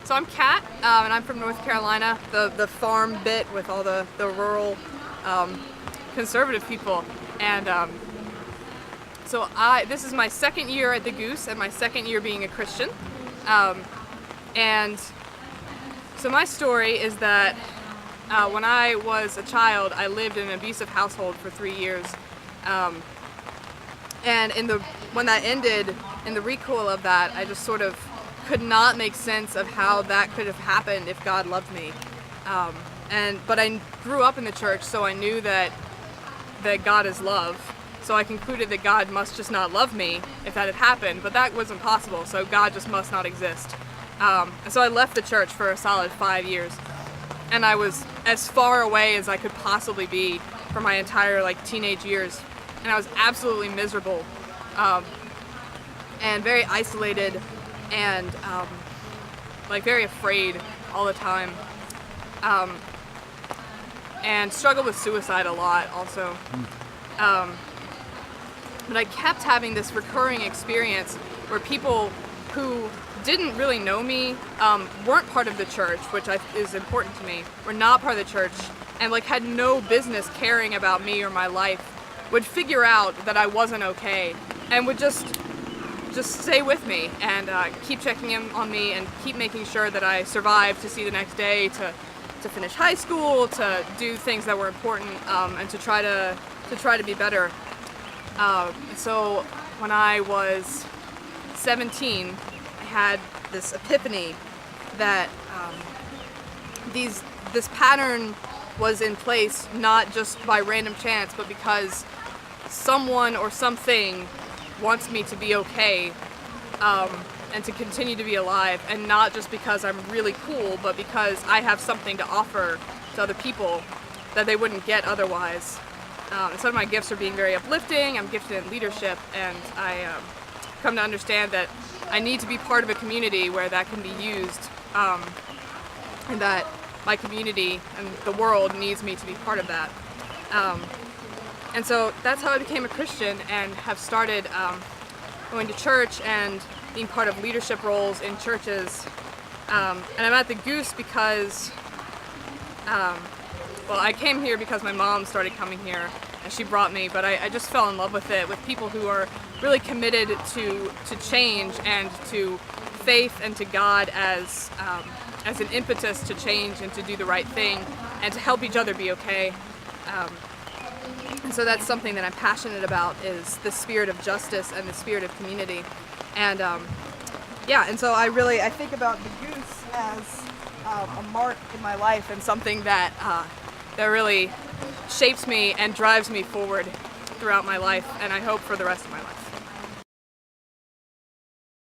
So I'm Kat, and I'm from North Carolina, the farm bit with all the rural conservative people. And this is my second year at the Goose and my second year being a Christian. And so my story is that when I was a child, I lived in an abusive household for 3 years. And when that ended, in the recoil of that, I just sort of could not make sense of how that could have happened if God loved me. But I grew up in the church, so I knew that God is love. So I concluded that God must just not love me if that had happened, but that wasn't possible, so God just must not exist. And so I left the church for a solid 5 years. And I was as far away as I could possibly be for my entire teenage years. And I was absolutely miserable and very isolated and very afraid all the time. And struggled with suicide a lot also. But I kept having this recurring experience where people who didn't really know me, weren't part of the church, which is important to me, were not part of the church, and had no business caring about me or my life, would figure out that I wasn't okay, and would just stay with me and keep checking in on me and keep making sure that I survived to see the next day, to finish high school, to do things that were important, and to try to be better. So when I was 17, I had this epiphany that this pattern was in place not just by random chance, but because someone or something wants me to be okay, and to continue to be alive, and not just because I'm really cool, but because I have something to offer to other people that they wouldn't get otherwise. Some of my gifts are being very uplifting. I'm gifted in leadership, and I come to understand that I need to be part of a community where that can be used, and that my community and the world needs me to be part of that. And so that's how I became a Christian and have started going to church and being part of leadership roles in churches. And I'm at the Goose because, I came here because my mom started coming here and she brought me, but I just fell in love with it, with people who are really committed to change and to faith and to God as an impetus to change and to do the right thing and to help each other be okay. And so that's something that I'm passionate about, is the spirit of justice and the spirit of community. And and so I think about the Goose as a mark in my life and something that really shapes me and drives me forward throughout my life, and I hope for the rest of my life.